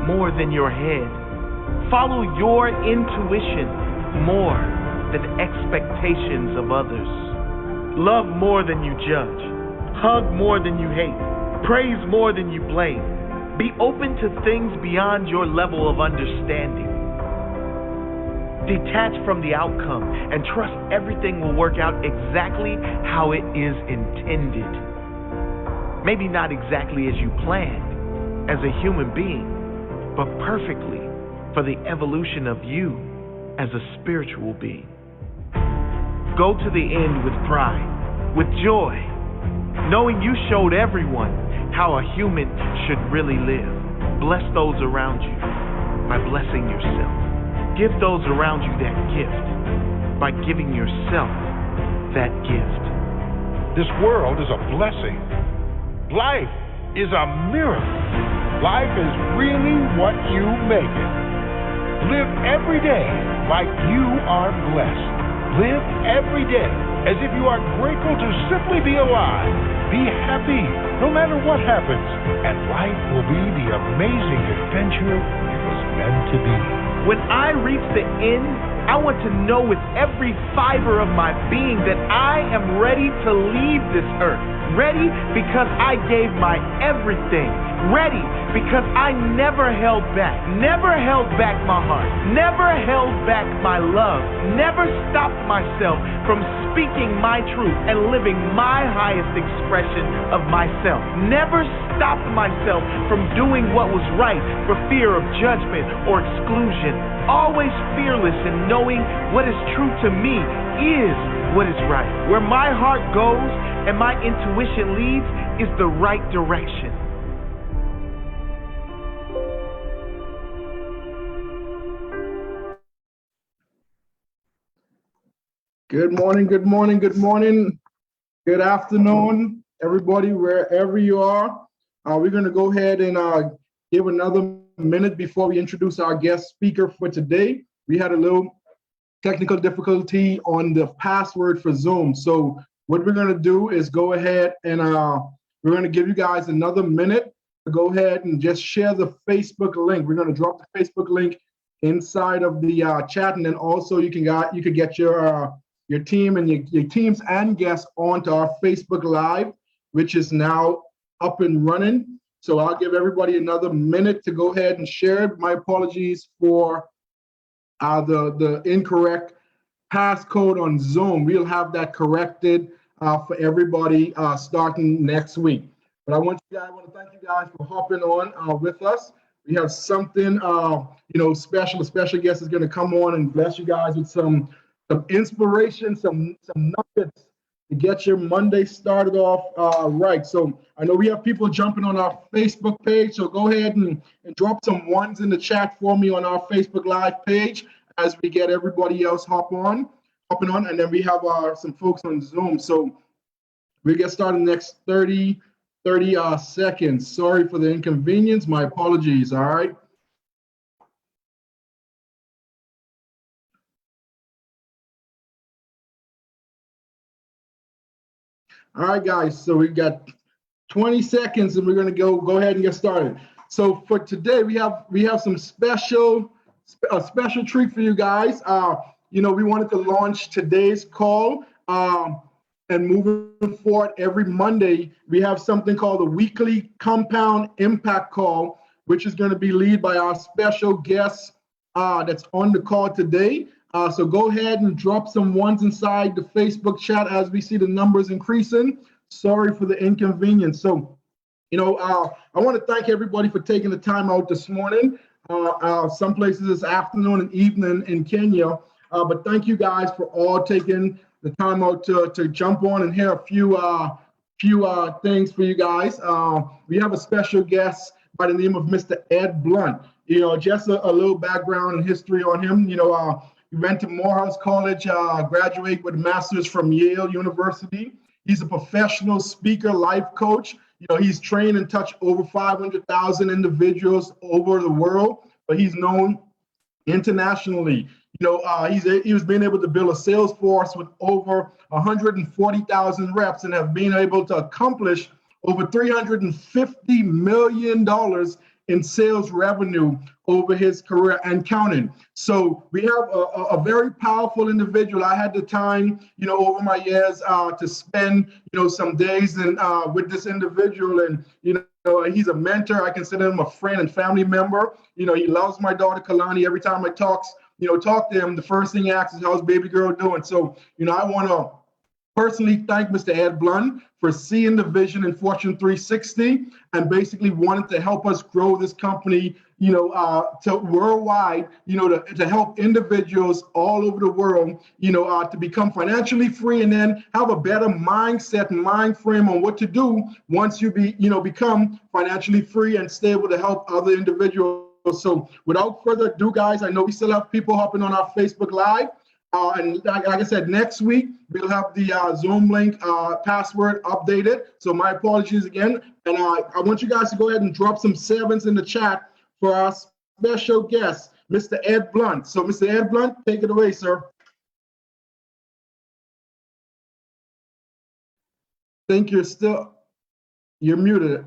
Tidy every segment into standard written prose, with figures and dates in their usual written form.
more than your head. Follow your intuition more than expectations of others. Love more than you judge. Hug more than you hate. Praise more than you blame. Be open to things beyond your level of understanding. Detach from the outcome and trust everything will work out exactly how it is intended. Maybe not exactly as you planned as a human being, but perfectly for the evolution of you as a spiritual being. Go to the end with pride, with joy, knowing you showed everyone how a human should really live. Bless those around you by blessing yourself. Give those around you that gift by giving yourself that gift. This world is a blessing. Life is a miracle. Life is really what you make it. Live every day like you are blessed. Live every day as if you are grateful to simply be alive. Be happy no matter what happens, and life will be the amazing adventure it was meant to be. When I reach the end, I want to know with every fiber of my being that I am ready to leave this earth. Ready because I gave my everything. Ready because I never held back. Never held back my heart. Never held back my love. Never stopped myself from speaking my truth and living my highest expression of myself. Never stopped myself from doing what was right for fear of judgment or exclusion. Always fearless in knowing what is true to me is what is right. Where my heart goes and my intuition leads is the right direction. Good morning, good morning, good morning. Good afternoon, everybody, wherever you are. We're going to go ahead and give another minute before we introduce our guest speaker for today. We had a little technical difficulty on the password for Zoom. So what we're going to do is go ahead and we're going to give you guys another minute to go ahead and just share the Facebook link. We're going to drop the Facebook link inside of the chat, and then also you could get your team and your teams and guests onto our Facebook Live, which is now up and running. So I'll give everybody another minute to go ahead and share it. My apologies for the incorrect passcode on Zoom. We'll have that corrected for everybody starting next week. But I want to thank you guys for hopping on with us. We have something special. A special guest is going to come on and bless you guys with some inspiration, some nuggets to get your Monday started off right. So I know we have people jumping on our Facebook page, so go ahead and drop some ones in the chat for me on our Facebook Live page as we get everybody else hopping on, and then we have some folks on Zoom. So we get started in the next 30 seconds. Sorry for the inconvenience. My apologies, all right? All right, guys, so we got 20 seconds and we're gonna go ahead and get started. So for today, we have some special treat for you guys. We wanted to launch today's call and moving forward every Monday, we have something called the weekly Compound Impact Call, which is gonna be led by our special guest that's on the call today. So go ahead and drop some ones inside the Facebook chat as we see the numbers increasing. Sorry for the inconvenience. So, I want to thank everybody for taking the time out this morning. Some places it's afternoon and evening in Kenya, but thank you guys for all taking the time out to jump on and hear a few things for you guys. We have a special guest by the name of Mr. Ed Blunt. Just a little background and history on him. He went to Morehouse College, graduated with a master's from Yale University. He's a professional speaker, life coach. He's trained and touched over 500,000 individuals over the world, but he's known internationally. He's been able to build a sales force with over 140,000 reps and have been able to accomplish over $350 million in sales revenue over his career and counting. So we have a very powerful individual. I had the time, over my years to spend, some days with this individual, and he's a mentor. I consider him a friend and family member. He loves my daughter Kalani. Every time I talk to him, the first thing he asks is, how's baby girl doing? So, I want to personally thank Mr. Ed Blunt for seeing the vision in Fortune 360 and basically wanted to help us grow this company, to worldwide, to help individuals all over the world, to become financially free and then have a better mindset and mind frame on what to do once you become financially free and stable to help other individuals. So without further ado, guys, I know we still have people hopping on our Facebook Live. And like I said, next week, we'll have the Zoom link password updated. So my apologies again. And I want you guys to go ahead and drop some sevens in the chat for our special guest, Mr. Ed Blunt. So Mr. Ed Blunt, take it away, sir. I think you're muted.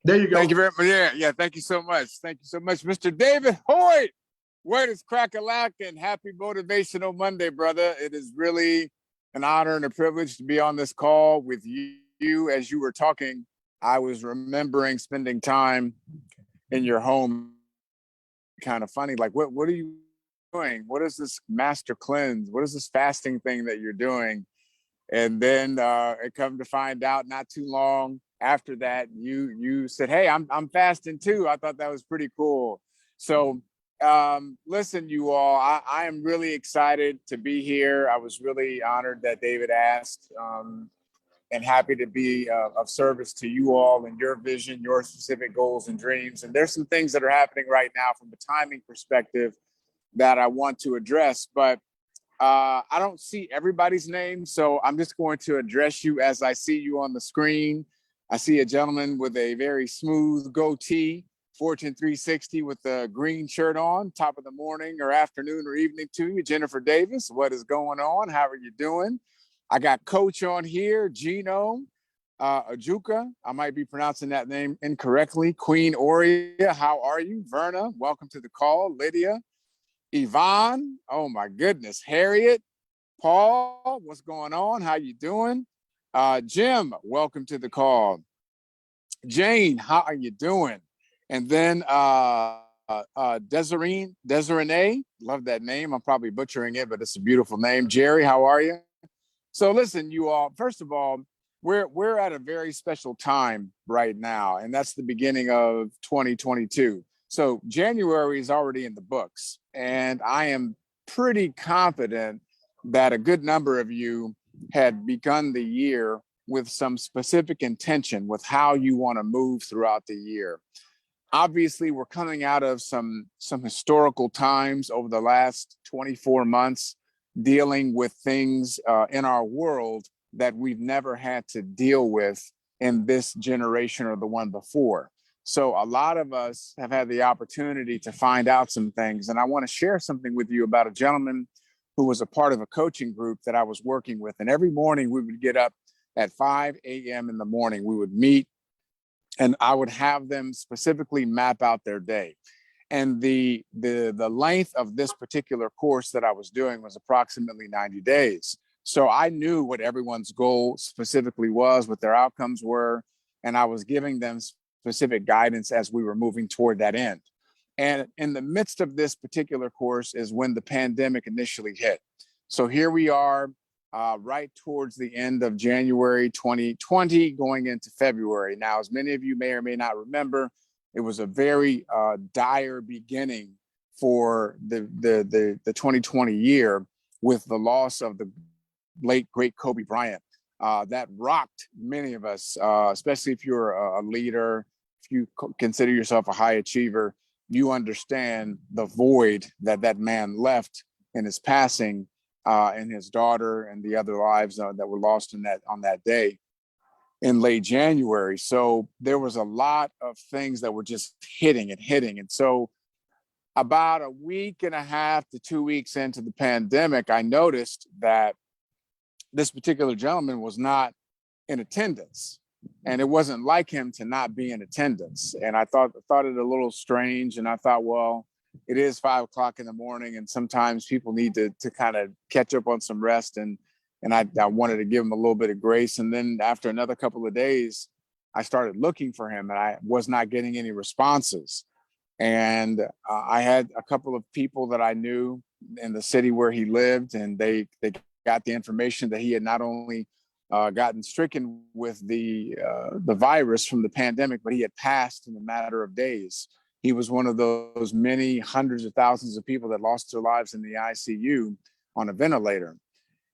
There you go. Thank you very much. Yeah, thank you so much. Thank you so much, Mr. David Hoyt. What is crack-a-lack-and happy Motivational Monday, brother. It is really an honor and a privilege to be on this call with you. As you were talking, I was remembering spending time in your home. Kind of funny, like what are you doing? What is this master cleanse? What is this fasting thing that you're doing? And then it come to find out not too long after that, you said, hey, I'm fasting too. I thought that was pretty cool. So listen, you all, I am really excited to be here. I was really honored that David asked, and happy to be of service to you all and your vision, your specific goals and dreams. And there's some things that are happening right now from a timing perspective that I want to address, but I don't see everybody's name. So I'm just going to address you as I see you on the screen. I see a gentleman with a very smooth goatee, Fortune 360 with a green shirt on. Top of the morning or afternoon or evening to you, Jennifer Davis. What is going on? How are you doing? I got Coach on here, Gino Ajuka. I might be pronouncing that name incorrectly. Queen Oria, how are you? Verna, welcome to the call. Lydia, Yvonne, oh my goodness. Harriet, Paul, what's going on? How you doing? Jim, welcome to the call. Jane, how are you doing? And then Desiree, love that name. I'm probably butchering it, but it's a beautiful name. Jerry, how are you? So listen, you all, first of all, we're at a very special time right now, and that's the beginning of 2022. So January is already in the books, and I am pretty confident that a good number of you had begun the year with some specific intention with how you want to move throughout the year. Obviously, we're coming out of some historical times over the last 24 months, dealing with things in our world that we've never had to deal with in this generation or the one before. So a lot of us have had the opportunity to find out some things. And I want to share something with you about a gentleman who was a part of a coaching group that I was working with. And every morning we would get up at 5 a.m. in the morning. We would meet, and I would have them specifically map out their day. And the length of this particular course that I was doing was approximately 90 days. So I knew what everyone's goal specifically was, what their outcomes were, and I was giving them specific guidance as we were moving toward that end. And in the midst of this particular course is when the pandemic initially hit. So here we are, right towards the end of January 2020, going into February. Now, as many of you may or may not remember, it was a very dire beginning for the 2020 year with the loss of the late, great Kobe Bryant. That rocked many of us, especially if you're a leader, if you consider yourself a high achiever, you understand the void that that man left in his passing, and his daughter and the other lives that were lost on that day in late January. So there was a lot of things that were just hitting. And so about a week and a half to 2 weeks into the pandemic, I noticed that this particular gentleman was not in attendance. and it wasn't like him to not be in attendance. And I thought it a little strange. And I thought, well, it is 5 o'clock in the morning, and sometimes people need to kind of catch up on some rest. And I wanted to give him a little bit of grace. And then after another couple of days, I started looking for him, and I was not getting any responses. And I had a couple of people that I knew in the city where he lived, and they got the information that he had not only gotten stricken with the virus from the pandemic, but he had passed in a matter of days. He was one of those many hundreds of thousands of people that lost their lives in the ICU on a ventilator.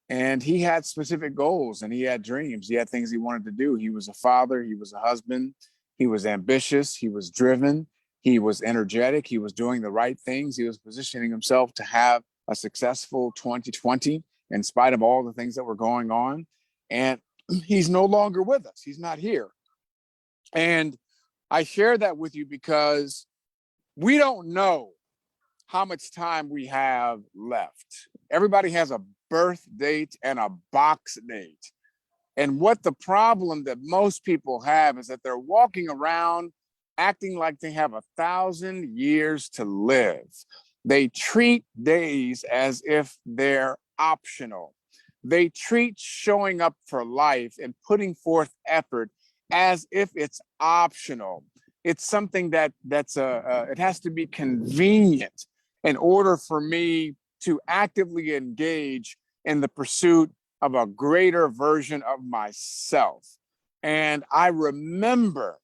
And he had specific goals, and he had dreams. He had things he wanted to do. He was a father. He was a husband. He was ambitious. He was driven. He was energetic. He was doing the right things. He was positioning himself to have a successful 2020 in spite of all the things that were going on. And he's no longer with us. He's not here. And I share that with you because we don't know how much time we have left. Everybody has a birth date and a box date. And what the problem that most people have is that they're walking around acting like they have 1,000 years to live. They treat days as if they're optional. They treat showing up for life and putting forth effort as if it's optional. It's something it has to be convenient in order for me to actively engage in the pursuit of a greater version of myself. And I remember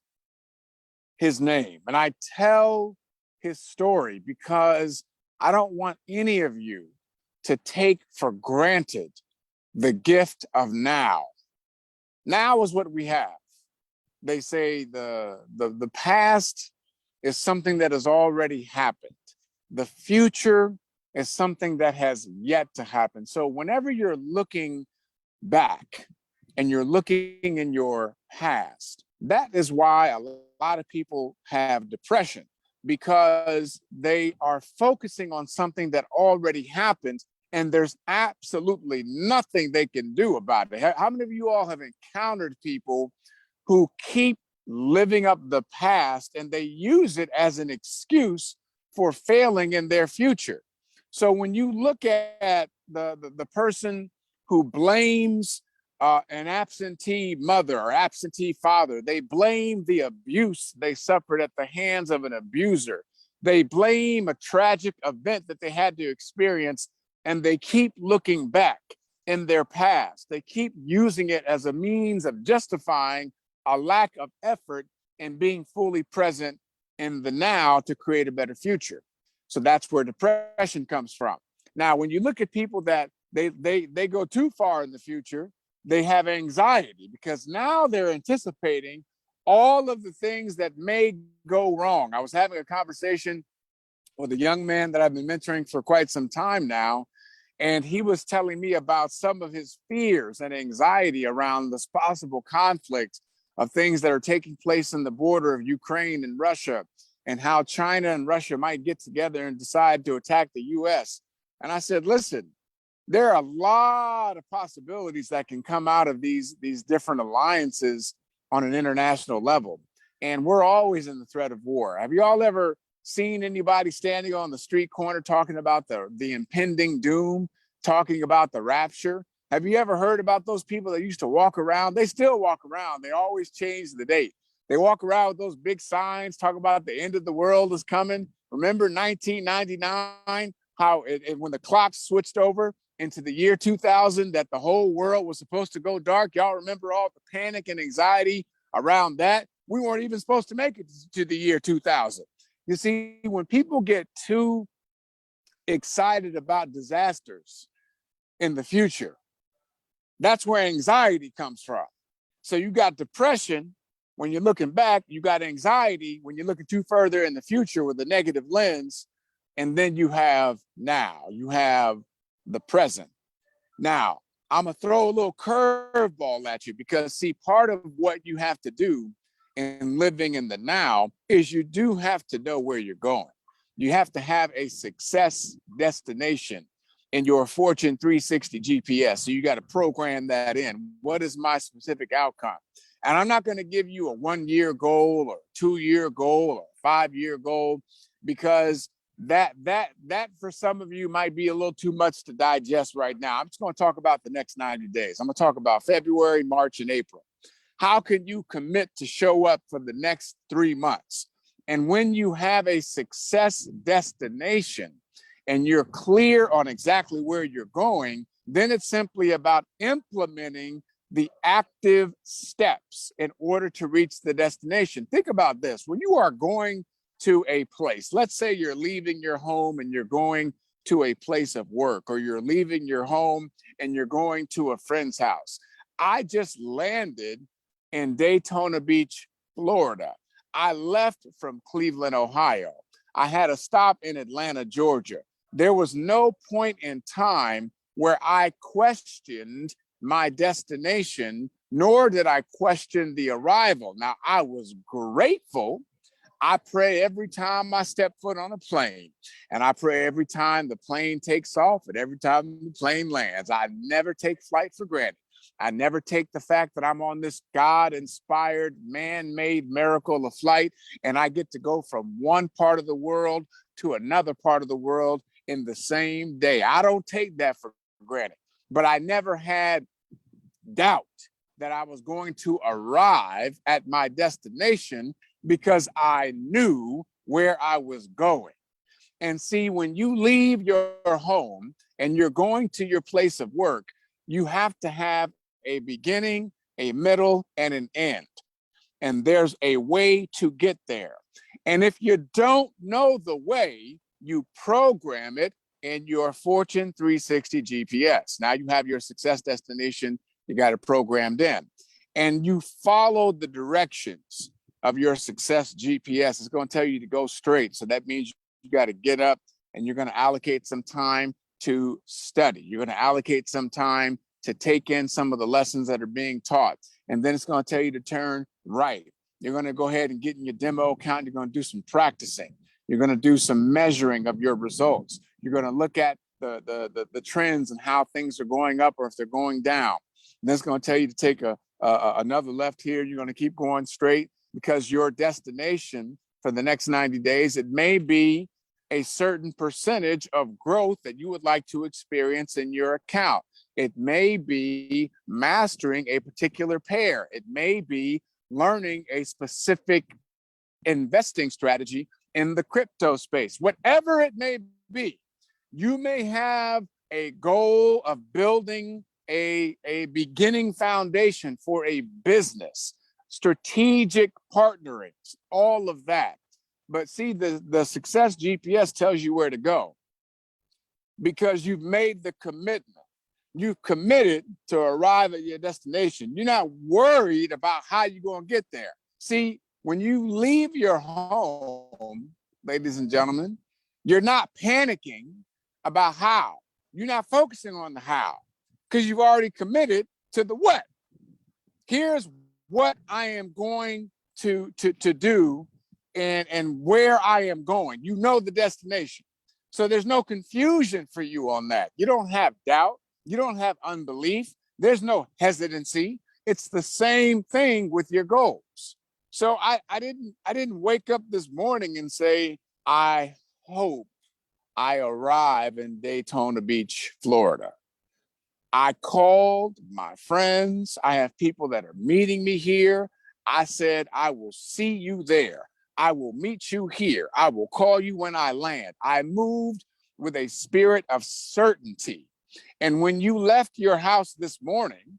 his name, and I tell his story because I don't want any of you to take for granted the gift of now. Now is what we have. They say the past is something that has already happened. The future is something that has yet to happen. So whenever you're looking back and you're looking in your past, that is why a lot of people have depression, because they are focusing on something that already happened and there's absolutely nothing they can do about it. How many of you all have encountered people who keep living up the past and they use it as an excuse for failing in their future? So when you look at the person who blames an absentee mother or absentee father, they blame the abuse they suffered at the hands of an abuser. They blame a tragic event that they had to experience, and they keep looking back in their past. They keep using it as a means of justifying a lack of effort and being fully present in the now to create a better future. So that's where depression comes from. Now, when you look at people that they go too far in the future, they have anxiety because now they're anticipating all of the things that may go wrong. I was having a conversation with a young man that I've been mentoring for quite some time now, and he was telling me about some of his fears and anxiety around this possible conflict of things that are taking place in the border of Ukraine and Russia, and how China and Russia might get together and decide to attack the US. And I said, listen, there are a lot of possibilities that can come out of these different alliances on an international level. And we're always in the threat of war. Have you all ever seen anybody standing on the street corner talking about the impending doom, talking about the rapture? Have you ever heard about those people that used to walk around? They still walk around. They always change the date. They walk around with those big signs, talk about the end of the world is coming. Remember 1999, how when the clock switched over into the year 2000, that the whole world was supposed to go dark? Y'all remember all the panic and anxiety around that? We weren't even supposed to make it to the year 2000. You see, when people get too excited about disasters in the future, that's where anxiety comes from. So you got depression when you're looking back, you got anxiety when you're looking too further in the future with a negative lens, and then you have now, you have the present. Now, I'm gonna throw a little curveball at you because see, part of what you have to do in living in the now is you do have to know where you're going. You have to have a success destination in your Fortune 360 GPS. So you got to program that in. What is my specific outcome? And I'm not going to give you a 1-year goal or 2-year goal or 5-year goal, because that for some of you might be a little too much to digest right now. I'm just going to talk about the next 90 days. I'm going to talk about February, March, and April. How can you commit to show up for the next 3 months? And when you have a success destination and you're clear on exactly where you're going, then it's simply about implementing the active steps in order to reach the destination. Think about this. When you are going to a place, let's say you're leaving your home and you're going to a place of work, or you're leaving your home and you're going to a friend's house. I just landed in Daytona Beach, Florida. I left from Cleveland, Ohio. I had a stop in Atlanta, Georgia. There was no point in time where I questioned my destination, nor did I question the arrival. Now, I was grateful. I pray every time I step foot on a plane, and I pray every time the plane takes off and every time the plane lands. I never take flight for granted. I never take the fact that I'm on this God-inspired, man-made miracle of flight, and I get to go from one part of the world to another part of the world in the same day. I don't take that for granted, but I never had doubt that I was going to arrive at my destination because I knew where I was going. And see, when you leave your home and you're going to your place of work, you have to have a beginning, a middle, and an end. And there's a way to get there. And if you don't know the way, you program it in your Fortune 360 GPS. Now you have your success destination, you got it programmed in. And you follow the directions of your success GPS. It's going to tell you to go straight. So that means you got to get up and you're going to allocate some time to study. You're going to allocate some time to take in some of the lessons that are being taught. And then it's going to tell you to turn right. You're going to go ahead and get in your demo account. You're going to do some practicing. You're going to do some measuring of your results. You're going to look at the trends and how things are going up or if they're going down. And then it's going to tell you to take another left here. You're going to keep going straight, because your destination for the next 90 days, it may be a certain percentage of growth that you would like to experience in your account. It may be mastering a particular pair. It may be learning a specific investing strategy in the crypto space. Whatever it may be, you may have a goal of building a beginning foundation for a business, strategic partnering, all of that. But see, the success GPS tells you where to go because you've made the commitment. You've committed to arrive at your destination. You're not worried about how you're going to get there. See, when you leave your home, ladies and gentlemen, you're not panicking about how. You're not focusing on the how because you've already committed to the what. Here's what I am going to do and where I am going. You know the destination. So there's no confusion for you on that. You don't have doubt. You don't have unbelief. There's no hesitancy. It's the same thing with your goals. So I didn't wake up this morning and say, I hope I arrive in Daytona Beach, Florida. I called my friends. I have people that are meeting me here. I said, I will see you there. I will meet you here. I will call you when I land. I moved with a spirit of certainty. And when you left your house this morning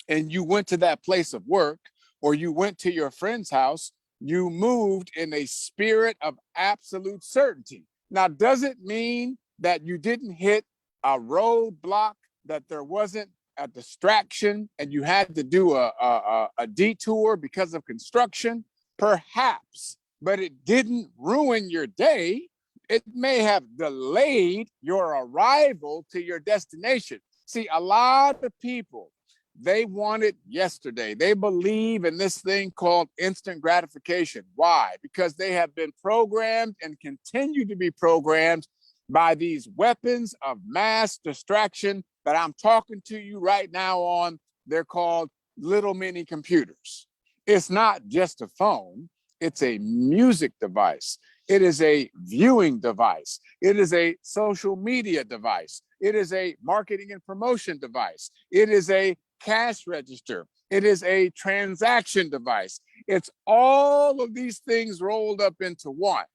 and you went to that place of work or you went to your friend's house, you moved in a spirit of absolute certainty. Now, does it mean that you didn't hit a roadblock, that there wasn't a distraction and you had to do a detour because of construction? Perhaps, but it didn't ruin your day. It may have delayed your arrival to your destination. See, a lot of people, they want it yesterday. They believe in this thing called instant gratification. Why? Because they have been programmed and continue to be programmed by these weapons of mass distraction that I'm talking to you right now on. They're called little mini computers. It's not just a phone, it's a music device. It is a viewing device. It is a social media device. It is a marketing and promotion device. It is a cash register. It is a transaction device. It's all of these things rolled up into one.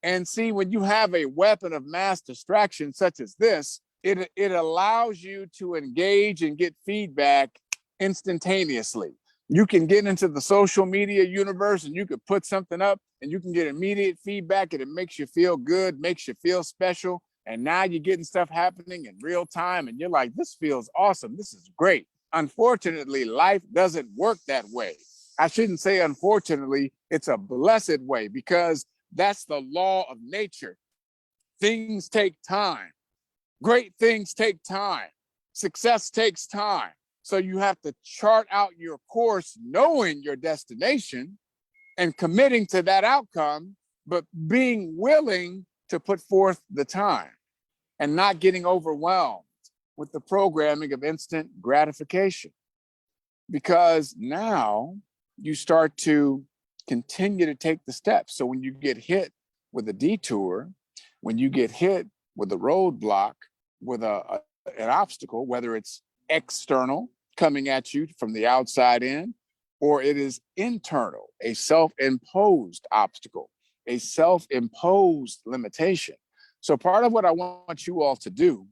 And see, when you have a weapon of mass distraction such as this, it allows you to engage and get feedback instantaneously. You can get into the social media universe and you could put something up and you can get immediate feedback and it makes you feel good, makes you feel special. And now you're getting stuff happening in real time and you're like, this feels awesome. This is great. Unfortunately, life doesn't work that way. I shouldn't say unfortunately, it's a blessed way because that's the law of nature. Things take time. Great things take time. Success takes time. So you have to chart out your course, knowing your destination and committing to that outcome, but being willing to put forth the time and not getting overwhelmed with the programming of instant gratification. Because now you start to continue to take the steps. So when you get hit with a detour, when you get hit with a roadblock, with an obstacle, whether it's external coming at you from the outside in, or it is internal, a self-imposed obstacle, a self-imposed limitation. So part of what I want you all to do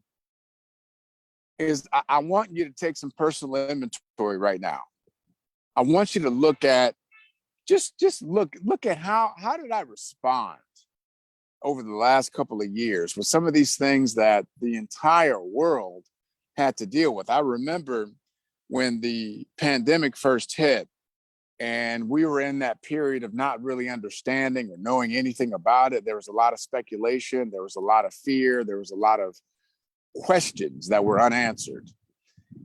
is I want you to take some personal inventory right now. I want you to look at, just look at how did I respond over the last couple of years with some of these things that the entire world had to deal with. I remember when the pandemic first hit and we were in that period of not really understanding or knowing anything about it. There was a lot of speculation. There was a lot of fear. There was a lot of questions that were unanswered.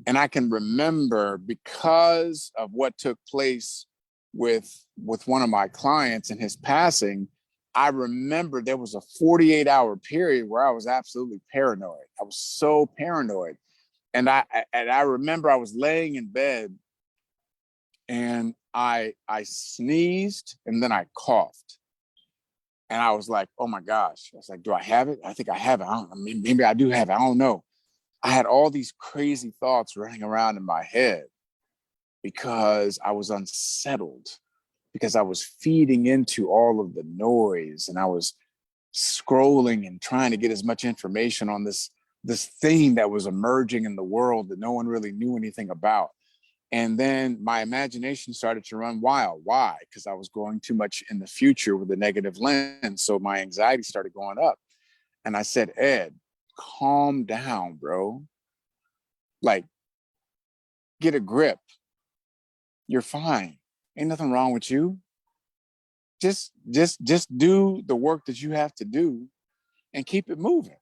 And I can remember, because of what took place with one of my clients and his passing, I remember there was a 48-hour period where I was absolutely paranoid. I was so paranoid. And I remember I was laying in bed and I sneezed and then I coughed. And I was like, oh my gosh. I was like, do I have it? I think I have it. I don't know. Maybe I do have it. I don't know. I had all these crazy thoughts running around in my head because I was unsettled, because I was feeding into all of the noise and I was scrolling and trying to get as much information on this thing that was emerging in the world that no one really knew anything about. And then my imagination started to run wild. Why? Because I was going too much in the future with a negative lens. So my anxiety started going up. And I said, Ed, calm down, bro. Like, get a grip. You're fine. Ain't nothing wrong with you. Just do the work that you have to do and keep it moving.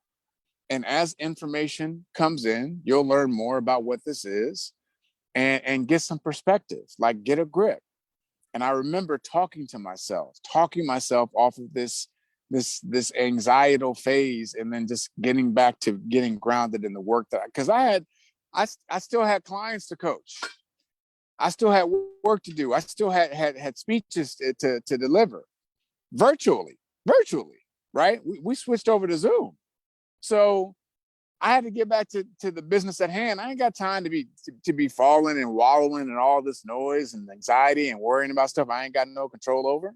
And as information comes in, you'll learn more about what this is and get some perspective, like get a grip. And I remember talking myself off of this anxietal phase and then just getting back to getting grounded in the work because I still had clients to coach. I still had work to do. I still had speeches to deliver virtually, right? We switched over to Zoom. So I had to get back to the business at hand. I ain't got time to be falling and wallowing in all this noise and anxiety and worrying about stuff I ain't got no control over.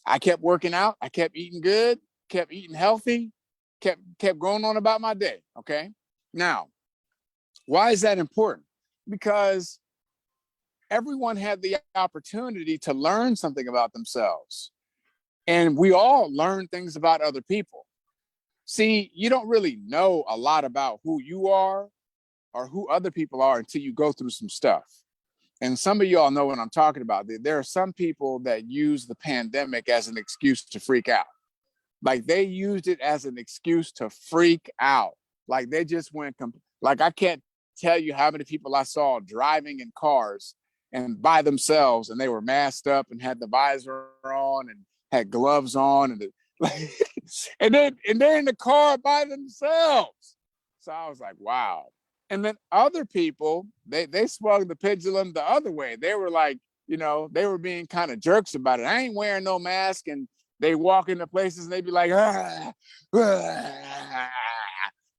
I kept working out. I kept eating good, kept eating healthy, kept going on about my day, okay? Now, why is that important? Because everyone had the opportunity to learn something about themselves. And we all learn things about other people. See, you don't really know a lot about who you are or who other people are until you go through some stuff. And some of y'all know what I'm talking about. There are some people that use the pandemic as an excuse to freak out. Like they used it as an excuse to freak out. Like they just went, like I can't tell you how many people I saw driving in cars and by themselves, and they were masked up and had the visor on and had gloves on and and they're in the car by themselves. So I was like, wow, And then other people, they swung the pendulum the other way. They were like, they were being kind of jerks about it. I ain't wearing no mask. And they walk into places and they'd be like,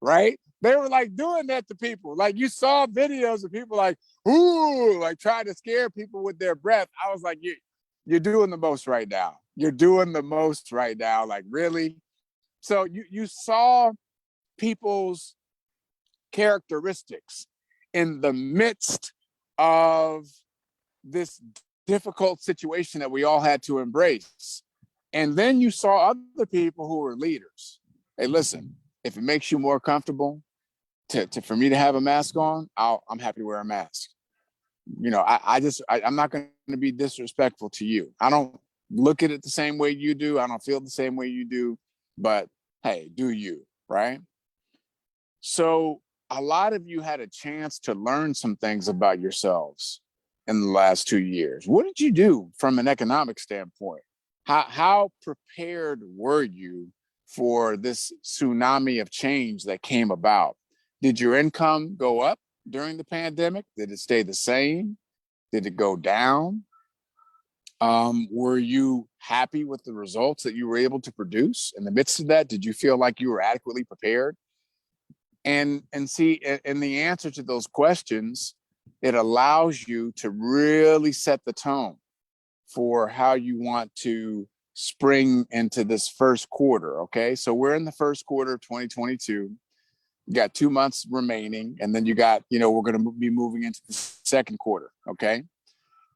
right? They were like doing that to people. Like you saw videos of people like, ooh, like trying to scare people with their breath. I was like, you're doing the most right now. You're doing the most right now. Like, really? So you saw people's characteristics in the midst of this difficult situation that we all had to embrace. And then you saw other people who were leaders. Hey, listen, if it makes you more comfortable for me to have a mask on, I'm happy to wear a mask. I'm not going to be disrespectful to you. I don't look at it the same way you do. I don't feel the same way you do, but hey, do you, right? So a lot of you had a chance to learn some things about yourselves in the last 2 years. What did you do from an economic standpoint? How prepared were you for this tsunami of change that came about? Did your income go up during the pandemic? Did it stay the same? Did it go down? Were you happy with the results that you were able to produce in the midst of that? Did you feel like you were adequately prepared? And see, and the answer to those questions, it allows you to really set the tone for how you want to spring into this first quarter. Okay, so we're in the first quarter of 2022. You got 2 months remaining, and then you got, we're going to be moving into the second quarter. Okay,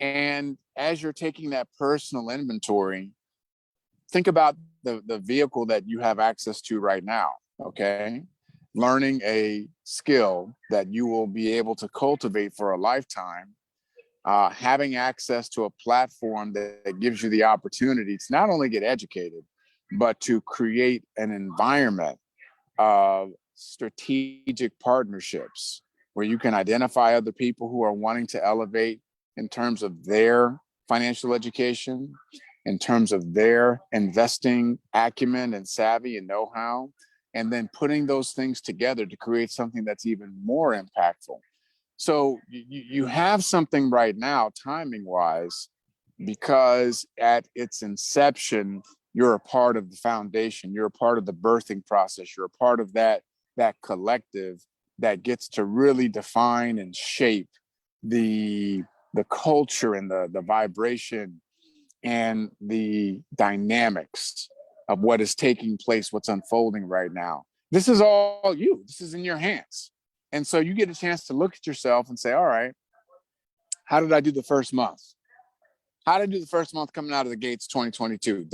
and as you're taking that personal inventory, think about the vehicle that you have access to right now. Okay, learning a skill that you will be able to cultivate for a lifetime, having access to a platform that gives you the opportunity to not only get educated, but to create an environment of strategic partnerships where you can identify other people who are wanting to elevate in terms of their financial education, in terms of their investing acumen and savvy and know-how, and then putting those things together to create something that's even more impactful. So you have something right now, timing wise, because at its inception, you're a part of the foundation, you're a part of the birthing process, you're a part of that collective that gets to really define and shape the culture and the vibration and the dynamics of what is taking place, what's unfolding right now. This is all you. This is in your hands. And so you get a chance to look at yourself and say, all right, how did I do the first month? How did I do the first month coming out of the gates 2022?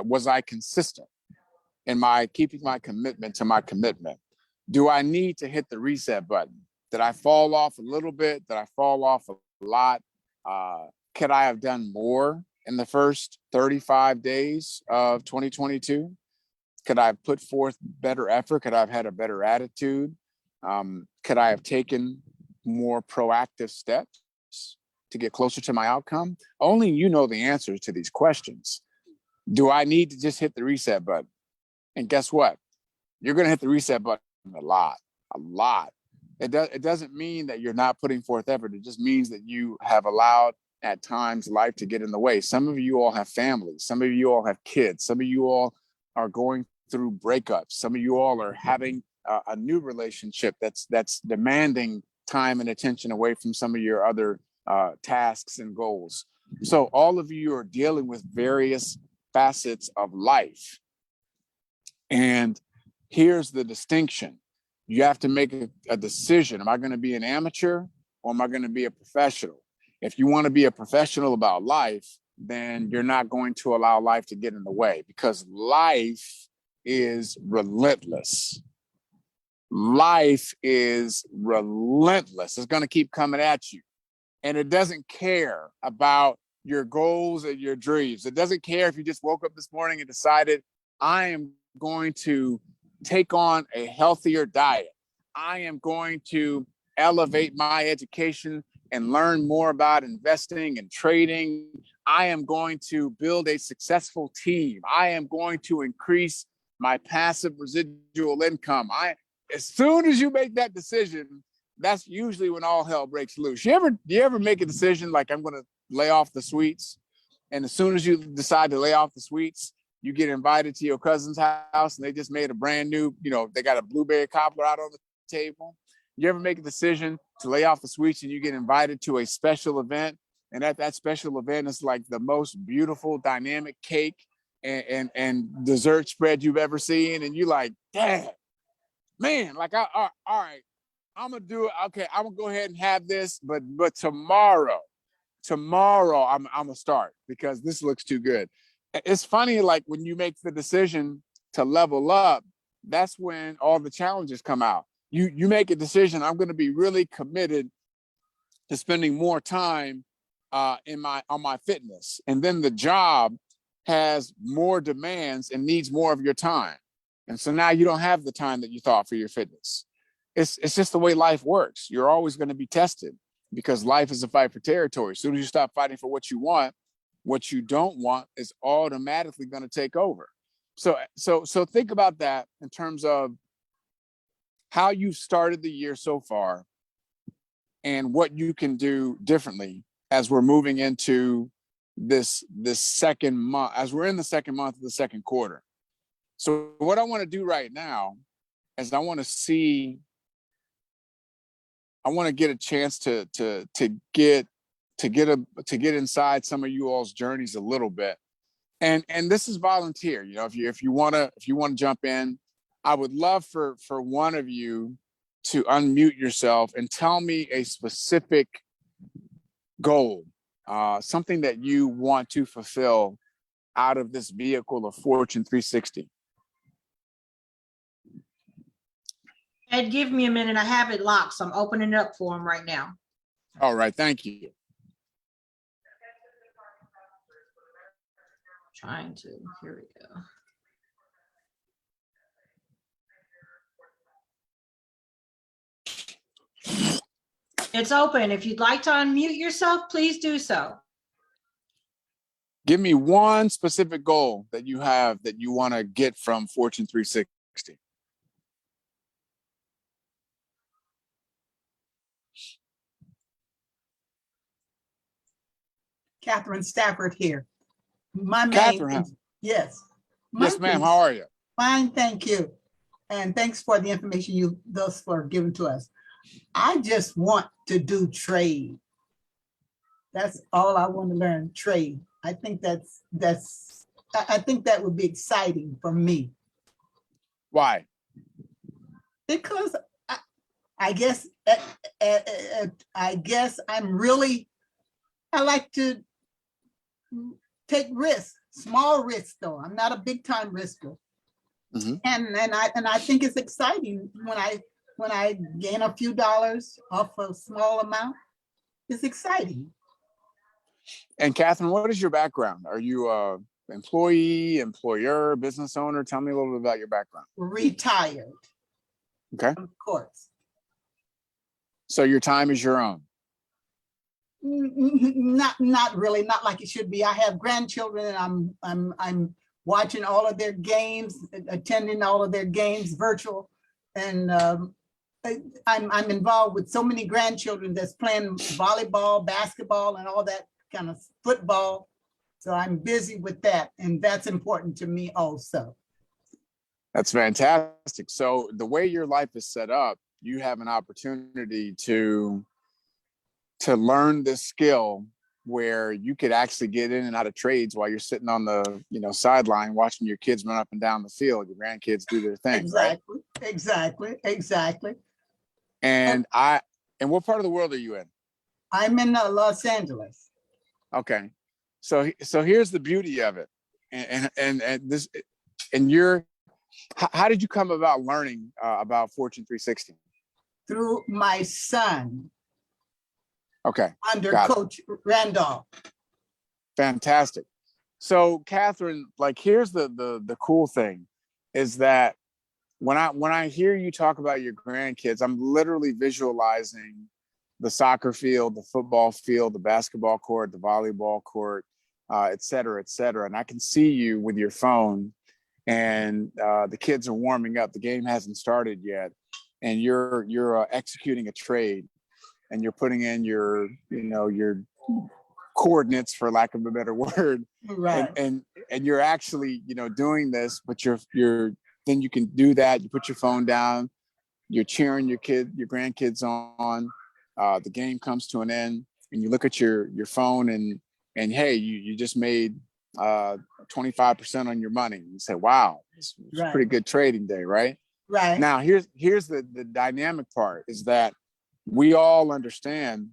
Was I consistent in my keeping my commitment to my commitment? Do I need to hit the reset button? Did I fall off a little bit? Did I fall off a lot? Could I have done more in the first 35 days of 2022? Could I have put forth better effort? Could I have had a better attitude? Could I have taken more proactive steps to get closer to my outcome? Only you know the answers to these questions. Do I need to just hit the reset button? And guess what? You're going to hit the reset button a lot. It doesn't mean that you're not putting forth effort. It just means that you have allowed at times life to get in the way. Some of you all have families. Some of you all have kids. Some of you all are going through breakups. Some of you all are having a new relationship that's demanding time and attention away from some of your other tasks and goals. So all of you are dealing with various facets of life. And here's the distinction. You have to make a decision. Am I going to be an amateur or am I going to be a professional? If you want to be a professional about life, then you're not going to allow life to get in the way, because life is relentless. Life is relentless. It's going to keep coming at you. And it doesn't care about your goals and your dreams. It doesn't care if you just woke up this morning and decided, I am going to take on a healthier diet. I am going to elevate my education and learn more about investing and trading. I am going to build a successful team. I am going to increase my passive residual income. as soon as you make that decision, that's usually when all hell breaks loose. Do you ever make a decision like, I'm going to lay off the sweets? And as soon as you decide to lay off the sweets, you get invited to your cousin's house and they just made a brand new, they got a blueberry cobbler out on the table. You ever make a decision to lay off the sweets and you get invited to a special event? And at that special event is like the most beautiful dynamic cake and dessert spread you've ever seen. And you're like, Dad, man, like, all right, I'm gonna do it. Okay, I'm gonna go ahead and have this, but tomorrow I'm gonna start because this looks too good. It's funny, like when you make the decision to level up, that's when all the challenges come out. You make a decision, I'm gonna be really committed to spending more time on my fitness. And then the job has more demands and needs more of your time. And so now you don't have the time that you thought for your fitness. It's just the way life works. You're always going to be tested because life is a fight for territory. As soon as you stop fighting for what you don't want is automatically going to take over. So think about that in terms of how you've started the year so far and what you can do differently as we're moving into this second month, as we're in the second month of the second quarter. So what I want to do right now is I want to get a chance to get inside some of you all's journeys a little bit. And this is volunteer. If you want to jump in, I would love for one of you to unmute yourself and tell me a specific goal, something that you want to fulfill out of this vehicle of Fortune 360. Ed, give me a minute. I have it locked, so I'm opening it up for him right now. All right, thank you. Trying to, here we go. It's open. If you'd like to unmute yourself, please do so. Give me one specific goal that you have that you want to get from Fortune 360. Catherine Stafford here. My Catherine, yes. Yes, ma'am. How are you? Fine, thank you. And thanks for the information you thus far given to us. I just want to do trade. That's all I want to learn, trade. I think I think that would be exciting for me. Why? Because I guess I like to take risks, small risks though. I'm not a big time risker. Mm-hmm. And I think it's exciting when I gain a few dollars off a small amount. It's exciting. And Catherine, what is your background? Are you a employee, employer, business owner? Tell me a little bit about your background. Retired. Okay. Of course. So your time is your own. Not really, not like it should be. I have grandchildren and I'm watching all of their games, attending all of their games virtual. And I'm involved with so many grandchildren that's playing volleyball, basketball, and all that kind of football. So I'm busy with that. And that's important to me also. That's fantastic. So the way your life is set up, you have an opportunity to learn this skill where you could actually get in and out of trades while you're sitting on the sideline watching your kids run up and down the field, your grandkids do their thing. Exactly, right? Exactly. And what part of the world are you in? I'm in Los Angeles. Okay, so here's the beauty of it, how did you come about learning about Fortune 360? Through my son. Okay. Under Coach Randolph. Fantastic. So Catherine, like here's the cool thing is that when I hear you talk about your grandkids, I'm literally visualizing the soccer field, the football field, the basketball court, the volleyball court, et cetera, et cetera. And I can see you with your phone and the kids are warming up. The game hasn't started yet. and you're executing a trade, and you're putting in your your coordinates, for lack of a better word, Right. and you're actually doing this, but you're then you can do that. You put your phone down, you're cheering your grandkids on. The game comes to an end, and you look at your phone, and hey, you just made 25% on your money. You say, wow, it's a pretty good trading day, right? Right. Now here's the dynamic part, is that we all understand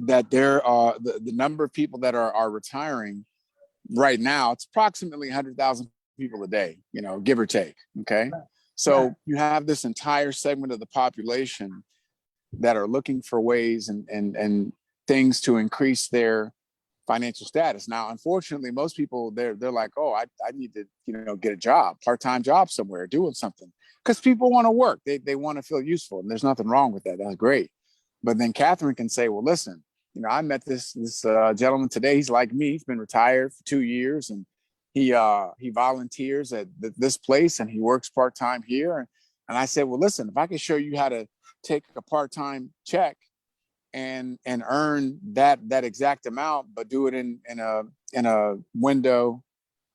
that there are the number of people that are retiring right now. It's approximately 100,000 people a day, give or take. Okay. So you have this entire segment of the population that are looking for ways and things to increase their financial status. Now, unfortunately, most people they're like, oh, I need to get a job, part-time job somewhere, doing something, because people want to work. They want to feel useful, and there's nothing wrong with that. That's great. But then Catherine can say, well, listen, I met this gentleman today. He's like me. He's been retired for 2 years, and he volunteers at this place, and he works part-time here. And I said, well, listen, if I can show you how to take a part-time check and earn that exact amount, but do it in a window,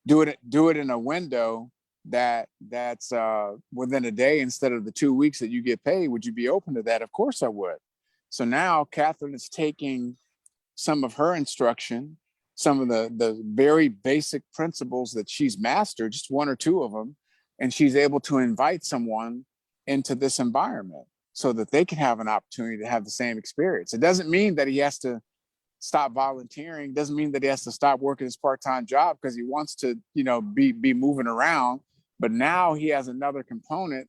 do it in a window that's within a day instead of the 2 weeks that you get paid, would you be open to that? Of course I would. So now Catherine is taking some of her instruction, some of the very basic principles that she's mastered, just one or two of them, and she's able to invite someone into this environment so that they can have an opportunity to have the same experience. It doesn't mean that he has to stop volunteering. It doesn't mean that he has to stop working his part-time job because he wants to, be moving around. But now he has another component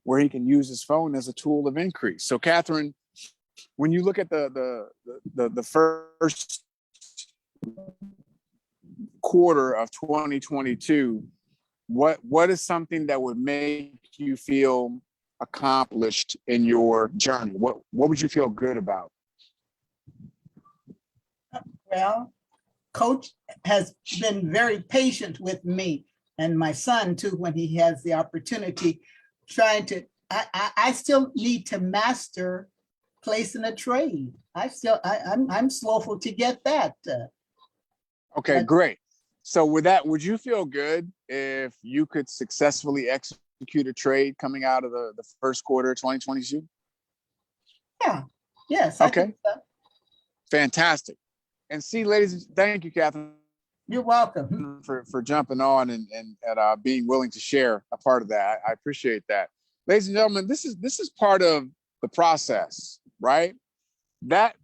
where he can use his phone as a tool of increase. So Catherine, when you look at the first quarter of 2022, what is something that would make you feel accomplished in your journey? What would you feel good about? Well, Coach has been very patient with me and my son too, when he has the opportunity, trying to, I still need to master placing a trade. I'm slowful to get that. Okay, great. So with that, would you feel good if you could successfully execute a trade coming out of the first quarter of 2022? Yeah, yes. Okay. I think so. Fantastic. And see, ladies, thank you, Catherine. You're welcome. For jumping on and being willing to share a part of that. I appreciate that. Ladies and gentlemen, this is part of the process, right? That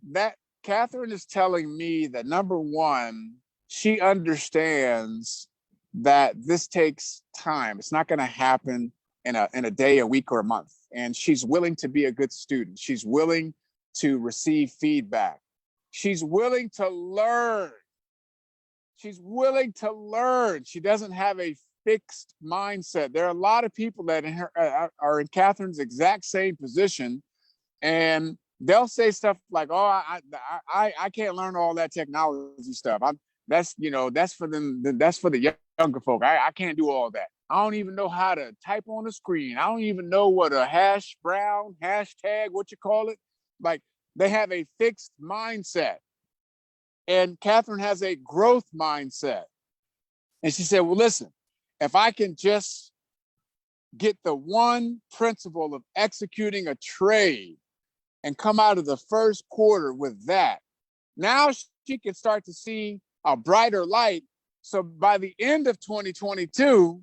Catherine is telling me that, number one, she understands that this takes time. It's not going to happen in a day, a week, or a month. And she's willing to be a good student. She's willing to receive feedback. She's willing to learn. She's willing to learn. She doesn't have a fixed mindset. There are a lot of people that are in Catherine's exact same position, and they'll say stuff like, "Oh, I can't learn all that technology stuff. That's for them. That's for the younger folk. I can't do all that. I don't even know how to type on the screen. I don't even know what a hashtag, what you call it. Like, they have a fixed mindset. And Catherine has a growth mindset. And she said, well, listen, if I can just get the one principle of executing a trade and come out of the first quarter with that, now she can start to see a brighter light. So by the end of 2022,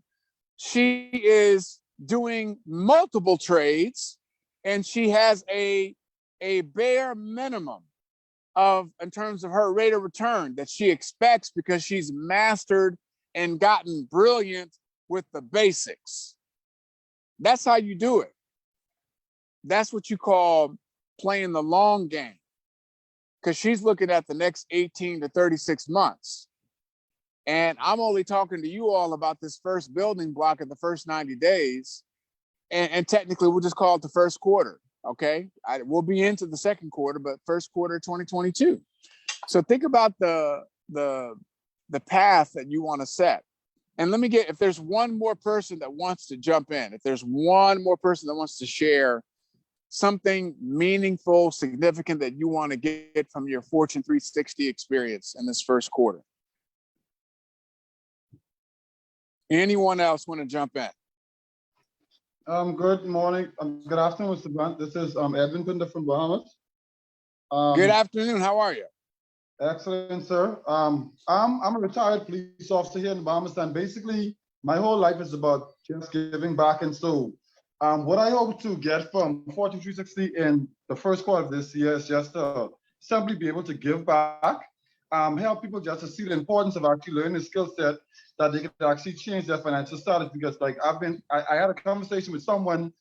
she is doing multiple trades, and she has a bare minimum in terms of her rate of return that she expects, because she's mastered and gotten brilliant with the basics. That's how you do it. That's what you call playing the long game, because she's looking at the next 18 to 36 months. And I'm only talking to you all about this first building block in the first 90 days. And technically, we'll just call it the first quarter. Okay, we'll be into the second quarter, but first quarter 2022. So think about the path that you want to set. And let me get, if there's one more person that wants to jump in, if there's one more person that wants to share something meaningful, significant that you want to get from your Fortune 360 experience in this first quarter. Anyone else want to jump in? Good morning. Good afternoon, Mr. Blunt. This is Edwin Pinder from Bahamas. Good afternoon. How are you? Excellent, sir. I'm a retired police officer here in Bahamas, and basically my whole life is about just giving back. And so what I hope to get from Fortune 360 in the first quarter of this year is just to simply be able to give back, help people just to see the importance of actually learning a skill set that they can actually change their financial status. Because like I had a conversation with someone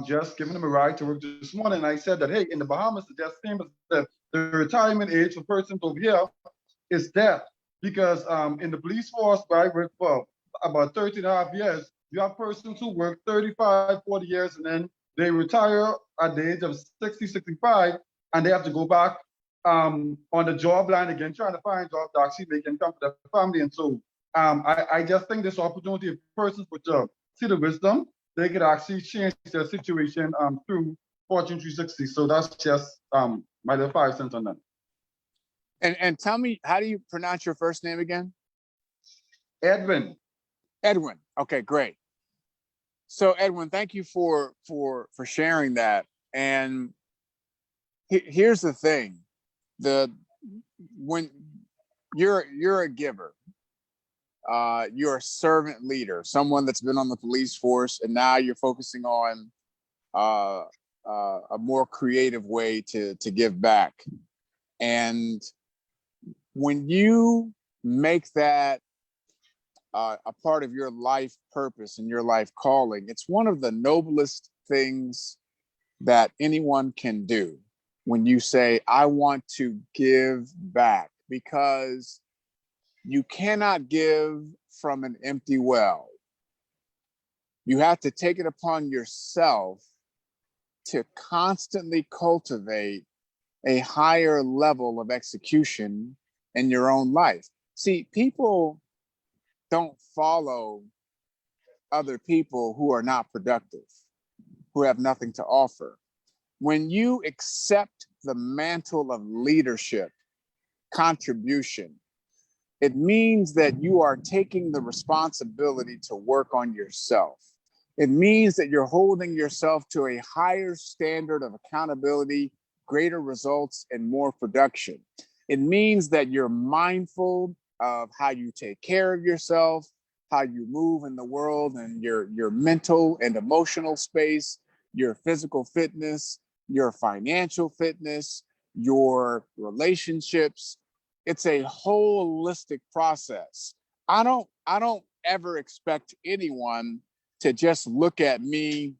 just giving them a ride to work this morning, and I said that, hey, in the Bahamas, the just famous that the retirement age for persons over here is death. Because in the police force, where I worked for about 13 and a half years, you have persons who work 35, 40 years, and then they retire at the age of 60, 65, and they have to go back on the job line again, trying to find jobs to actually make income for their family. And so I just think this opportunity, if persons would see the wisdom, they could actually change their situation through Fortune 360. So that's just my little 5 cents on that. And tell me, how do you pronounce your first name again? Edwin. Edwin. Okay, great. So Edwin, thank you for sharing that. And here's the thing: when you're a giver, you're a servant leader, someone that's been on the police force, and now you're focusing on a more creative way to give back. And when you make that a part of your life purpose and your life calling, it's one of the noblest things that anyone can do. When you say, I want to give back, because you cannot give from an empty well. You have to take it upon yourself to constantly cultivate a higher level of execution in your own life. See, people don't follow other people who are not productive, who have nothing to offer. When you accept the mantle of leadership, contribution, it means that you are taking the responsibility to work on yourself. It means that you're holding yourself to a higher standard of accountability, greater results, and more production. It means that you're mindful of how you take care of yourself, how you move in the world, and your mental and emotional space, your physical fitness, your financial fitness, your relationships. It's a holistic process. I don't ever expect anyone to just look at me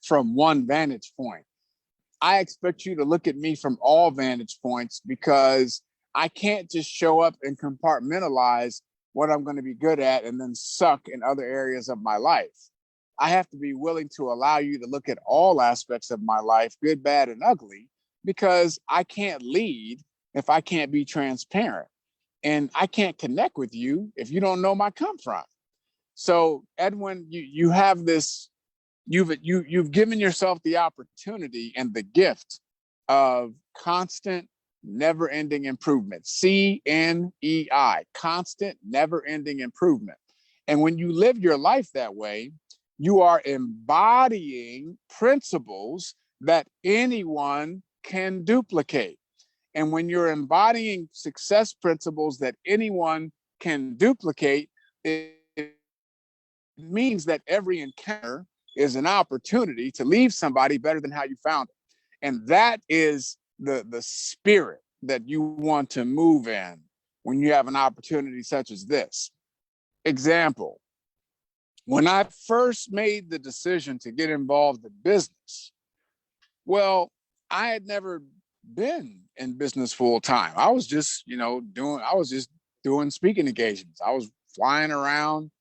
from one vantage point. I expect you to look at me from all vantage points, because I can't just show up and compartmentalize what I'm going to be good at and then suck in other areas of my life. I have to be willing to allow you to look at all aspects of my life, good, bad, and ugly, because I can't lead if I can't be transparent, and I can't connect with you if you don't know my come from. So Edwin, you have this, you've given yourself the opportunity and the gift of constant, never-ending improvement. CNEI, constant, never-ending improvement. And when you live your life that way, you are embodying principles that anyone can duplicate. And when you're embodying success principles that anyone can duplicate, it means that every encounter is an opportunity to leave somebody better than how you found it. And that is the spirit that you want to move in when you have an opportunity such as this. Example, when I first made the decision to get involved in business, well, I had never been in business full time. I was just, doing speaking engagements. I was flying around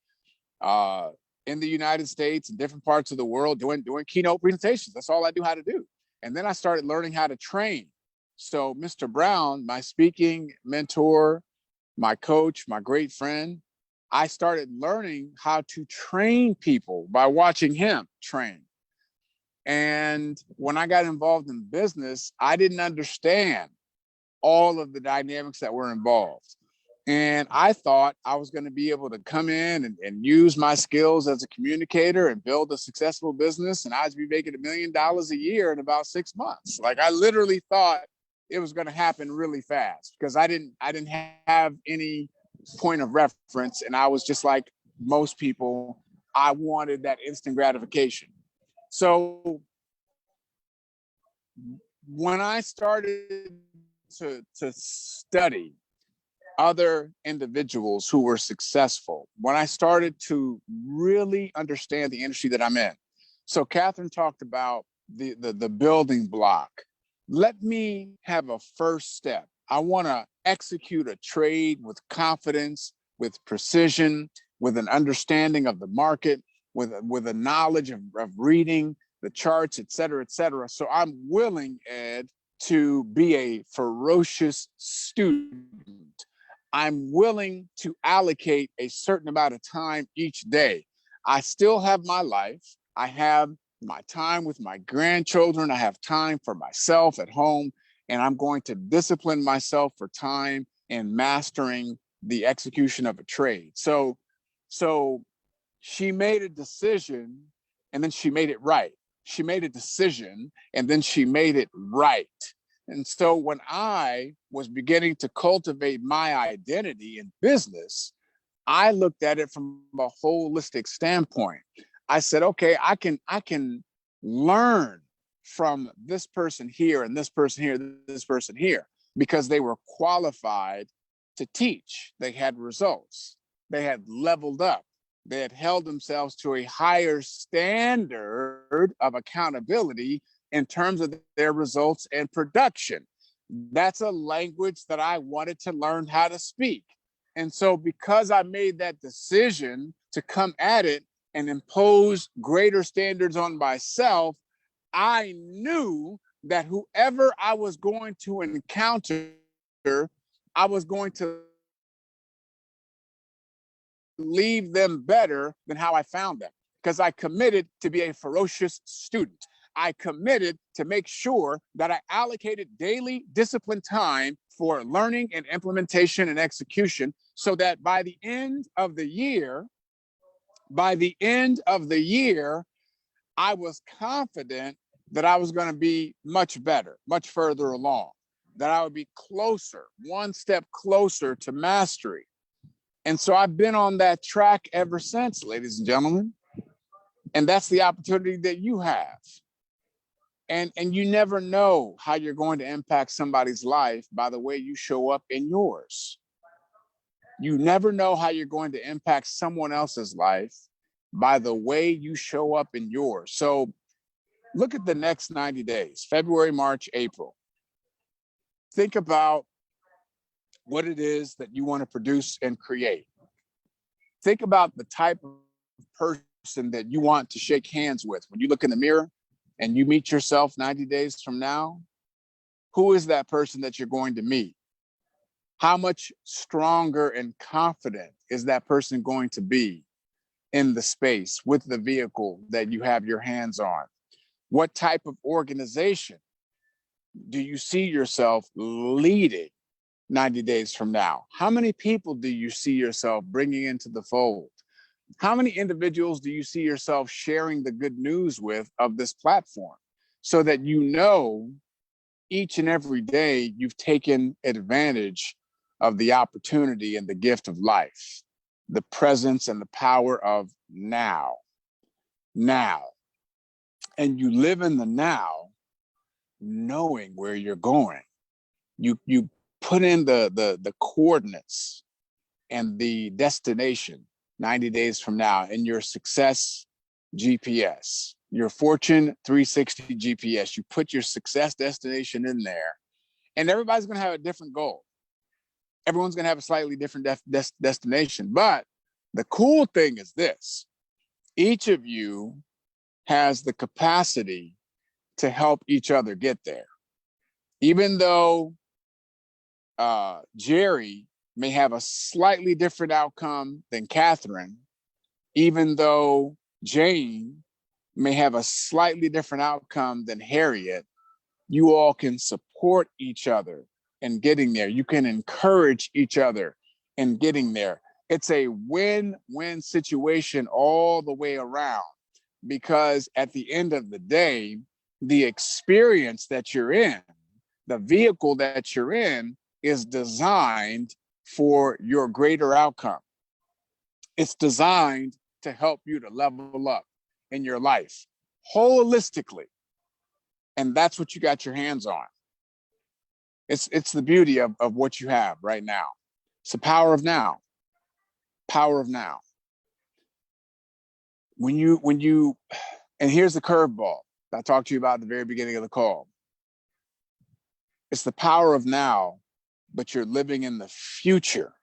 in the United States and different parts of the world doing keynote presentations. That's all I knew how to do. And then I started learning how to train. So Mr. Brown, my speaking mentor, my coach, my great friend, I started learning how to train people by watching him train. And when I got involved in business, I didn't understand all of the dynamics that were involved. And I thought I was going to be able to come in and use my skills as a communicator and build a successful business. And I'd be making $1 million a year in about 6 months. Like, I literally thought it was going to happen really fast because I didn't have any point of reference. And I was just like most people, I wanted that instant gratification. So when I started to study other individuals who were successful, when I started to really understand the industry that I'm in. So Catherine talked about the building block. Let me have a first step. I want to execute a trade with confidence, with precision, with an understanding of the market, with a knowledge of reading the charts, et cetera, et cetera. So I'm willing, Ed, to be a ferocious student. I'm willing to allocate a certain amount of time each day. I still have my life. I have my time with my grandchildren. I have time for myself at home, and I'm going to discipline myself for time and mastering the execution of a trade. So she made a decision and then she made it right. She made a decision and then she made it right. And so when I was beginning to cultivate my identity in business, I looked at it from a holistic standpoint. I said, okay, I can learn from this person here and this person here, this person here, because they were qualified to teach. They had results. They had leveled up. They had held themselves to a higher standard of accountability in terms of their results and production. That's a language that I wanted to learn how to speak. And so because I made that decision to come at it and impose greater standards on myself, I knew that whoever I was going to encounter, I was going to leave them better than how I found them, because I committed to be a ferocious student. I committed to make sure that I allocated daily disciplined time for learning and implementation and execution, so that by the end of the year, I was confident that I was going to be much better, much further along, that I would be closer, one step closer to mastery. And so I've been on that track ever since, ladies and gentlemen. And that's the opportunity that you have. And you never know how you're going to impact somebody's life by the way you show up in yours. You never know how you're going to impact someone else's life by the way you show up in yours. So look at the next 90 days, February, March, April. Think about what it is that you want to produce and create. Think about the type of person that you want to shake hands with when you look in the mirror and you meet yourself 90 days from now. Who is that person that you're going to meet? How much stronger and confident is that person going to be in the space with the vehicle that you have your hands on? What type of organization do you see yourself leading 90 days from now? How many people do you see yourself bringing into the fold? How many individuals do you see yourself sharing the good news with of this platform, so that you know each and every day you've taken advantage of the opportunity and the gift of life, the presence and the power of now. And you live in the now, knowing where you're going. You put in the coordinates and the destination 90 days from now in your success GPS, your Fortune 360 GPS. You put your success destination in there, and everybody's going to have a different goal. Everyone's going to have a slightly different destination. But the cool thing is this: each of you has the capacity to help each other get there. Even though Jerry may have a slightly different outcome than Catherine, even though Jane may have a slightly different outcome than Harriet. You all can support each other in getting there. You can encourage each other in getting there. It's a win-win situation all the way around, because at the end of the day, the experience that you're in, the vehicle that you're in, is designed for your greater outcome. It's designed to help you to level up in your life holistically. And that's what you got your hands on. It's the beauty of what you have right now. It's the power of now. Power of now. When you, and here's the curveball I talked to you about at the very beginning of the call. It's the power of now, but you're living in the future.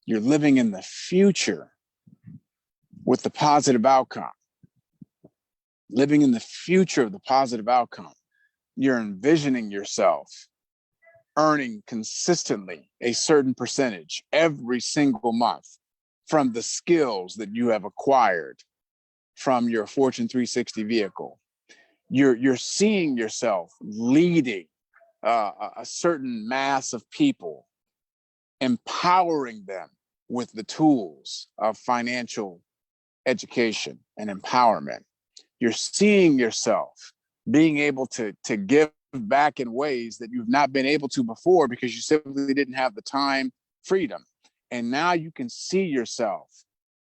You're living in the future with the positive outcome. Living in the future of the positive outcome. You're envisioning yourself earning consistently a certain percentage every single month from the skills that you have acquired from your Fortune 360 vehicle. You're seeing yourself leading a certain mass of people, empowering them with the tools of financial education and empowerment. You're seeing yourself being able to give back in ways that you've not been able to before because you simply didn't have the time, freedom. And now you can see yourself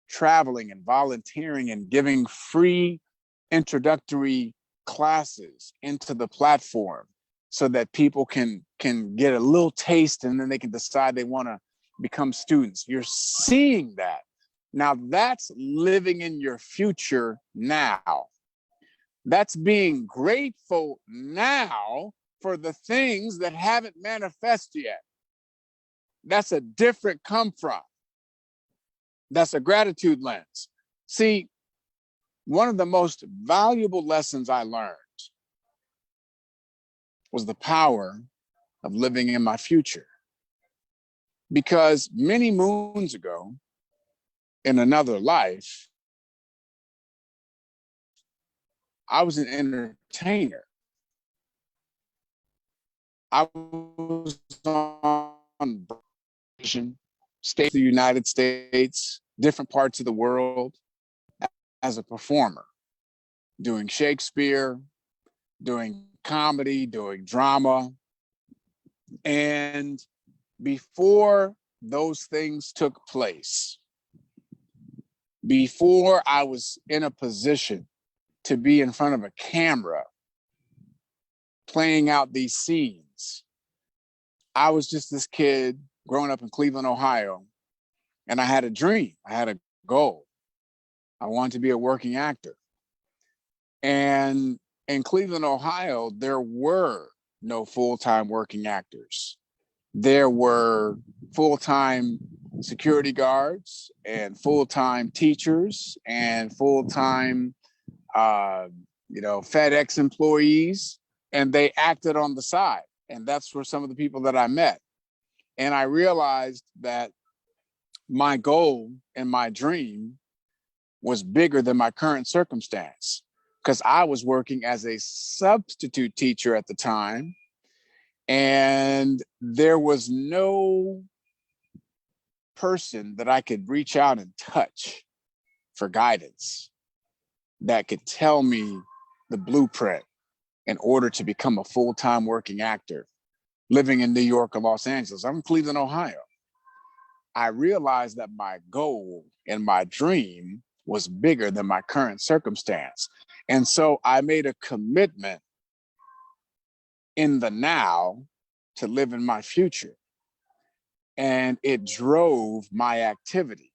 traveling and volunteering and giving free introductory classes into the platform so that people can get a little taste and then they can decide they want to become students. You're seeing that. Now that's living in your future now. That's being grateful now for the things that haven't manifested yet. That's a different come from. That's a gratitude lens. See, one of the most valuable lessons I learned was the power of living in my future. Because many moons ago, in another life, I was an entertainer. I was on state of the United States, different parts of the world, as a performer, doing Shakespeare, doing comedy, doing drama. And before those things took place, before I was in a position to be in front of a camera playing out these scenes, I was just this kid growing up in Cleveland, Ohio, and I had a dream, I had a goal. I wanted to be a working actor. And in Cleveland, Ohio, there were no full-time working actors. There were full-time security guards and full-time teachers and full-time FedEx employees, and they acted on the side. And that's where some of the people that I met. And I realized that my goal and my dream was bigger than my current circumstance, because I was working as a substitute teacher at the time, and there was no person that I could reach out and touch for guidance that could tell me the blueprint in order to become a full-time working actor living in New York or Los Angeles. I'm in Cleveland, Ohio. I realized that my goal and my dream was bigger than my current circumstance. And so I made a commitment in the now to live in my future. And it drove my activity.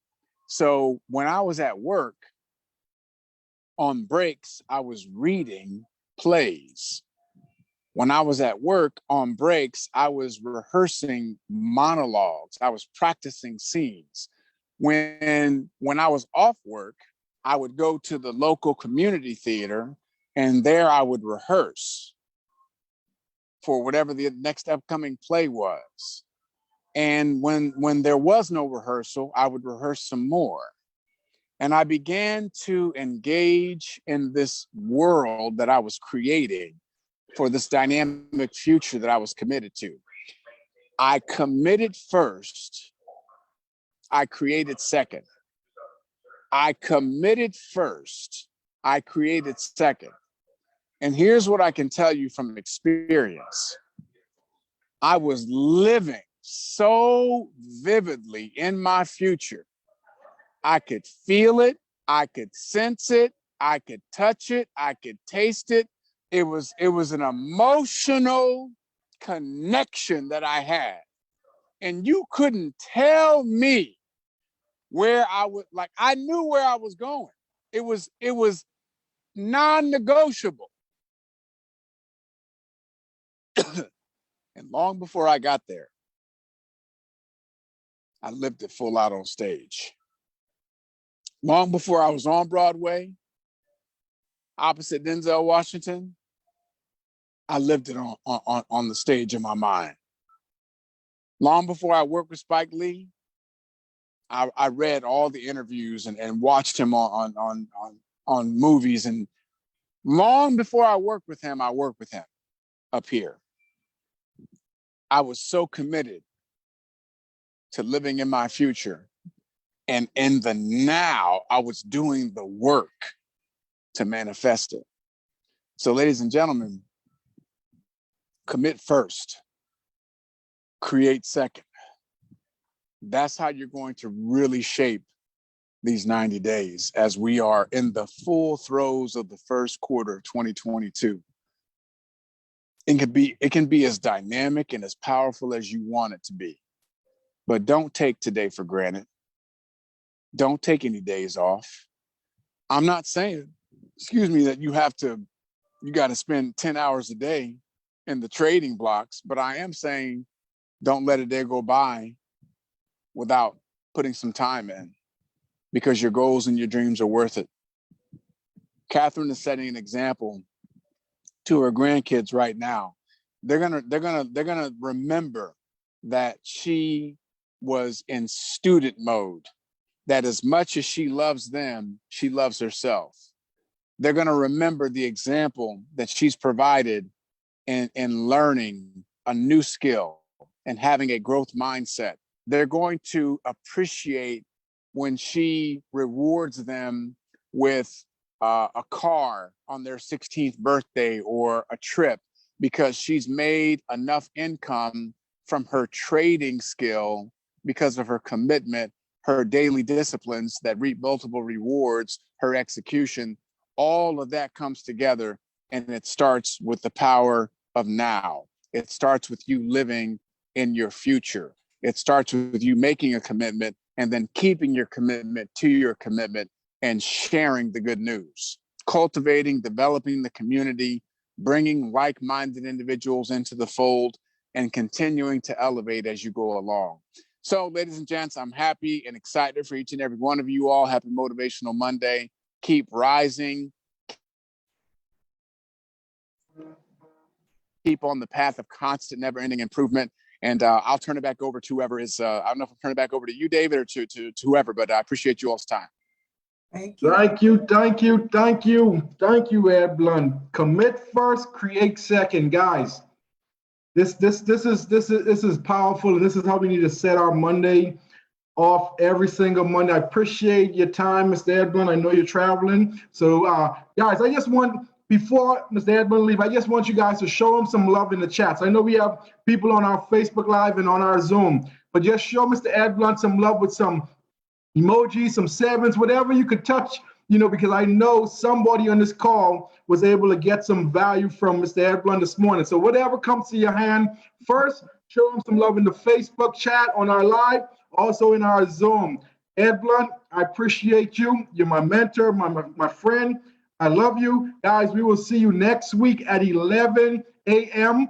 So when I was at work, on breaks, I was reading plays. When I was at work on breaks, I was rehearsing monologues. I was practicing scenes. When I was off work, I would go to the local community theater, and there I would rehearse for whatever the next upcoming play was. And when there was no rehearsal, I would rehearse some more. And I began to engage in this world that I was creating for this dynamic future that I was committed to. I committed first. I created second. I committed first. I created second. And here's what I can tell you from experience. I was living so vividly in my future. I could feel it. I could sense it. I could touch it. I could taste it. It was an emotional connection that I had. And you couldn't tell me where I would, like, I knew where I was going. It was non-negotiable. And long before I got there, I lived it full out on stage. Long before I was on Broadway, opposite Denzel Washington, I lived it on the stage in my mind. Long before I worked with Spike Lee, I read all the interviews and watched him on movies. And long before I worked with him up here. I was so committed to living in my future. And in the now, I was doing the work to manifest it. So ladies and gentlemen, commit first, create second. That's how you're going to really shape these 90 days as we are in the full throes of the first quarter of 2022. It can be as dynamic and as powerful as you want it to be, but don't take today for granted. Don't take any days off. I'm not saying, that you got to spend 10 hours a day in the trading blocks, but I am saying don't let a day go by without putting some time in, because your goals and your dreams are worth it. Catherine is setting an example to her grandkids right now. They're gonna remember that she was in student mode, that as much as she loves them, she loves herself. They're gonna remember the example that she's provided in learning a new skill and having a growth mindset. They're going to appreciate when she rewards them with a car on their 16th birthday or a trip, because she's made enough income from her trading skill because of her commitment, her daily disciplines that reap multiple rewards, her execution. All of that comes together, and it starts with the power of now. It starts with you living in your future. It starts with you making a commitment and then keeping your commitment to your commitment and sharing the good news, cultivating, developing the community, bringing like-minded individuals into the fold, and continuing to elevate as you go along. So, ladies and gents, I'm happy and excited for each and every one of you all. Happy Motivational Monday. Keep rising. Keep on the path of constant, never-ending improvement. And I'll turn it back over to whoever is, I don't know if I'll turn it back over to you, David, or to whoever, but I appreciate you all's time. Thank you. Thank you, Ed Blunt. Commit first, create second, guys. This is powerful, and this is how we need to set our Monday off every single Monday. I appreciate your time, Mr. Ed Blunt. I know you're traveling, so guys, I just want, before Mr. Ed Blunt leave, I just want you guys to show him some love in the chats. I know we have people on our Facebook Live and on our Zoom, but just show Mr. Ed Blunt some love with some emojis, some sevens, whatever you could touch, because I know somebody on this call was able to get some value from Mr. Ed Blunt this morning. So whatever comes to your hand, first, show him some love in the Facebook chat, on our live, also in our Zoom. Ed Blunt, I appreciate you. You're my mentor, my friend. I love you. Guys, we will see you next week at 11 a.m.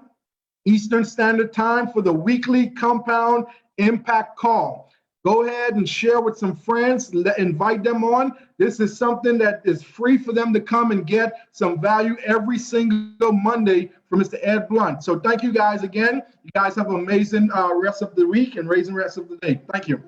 Eastern Standard Time for the weekly Compound Impact Call. Go ahead and share with some friends, invite them on. This is something that is free for them to come and get some value every single Monday from Mr. Ed Blunt. So thank you guys again. You guys have an amazing rest of the week and rest of the day. Thank you.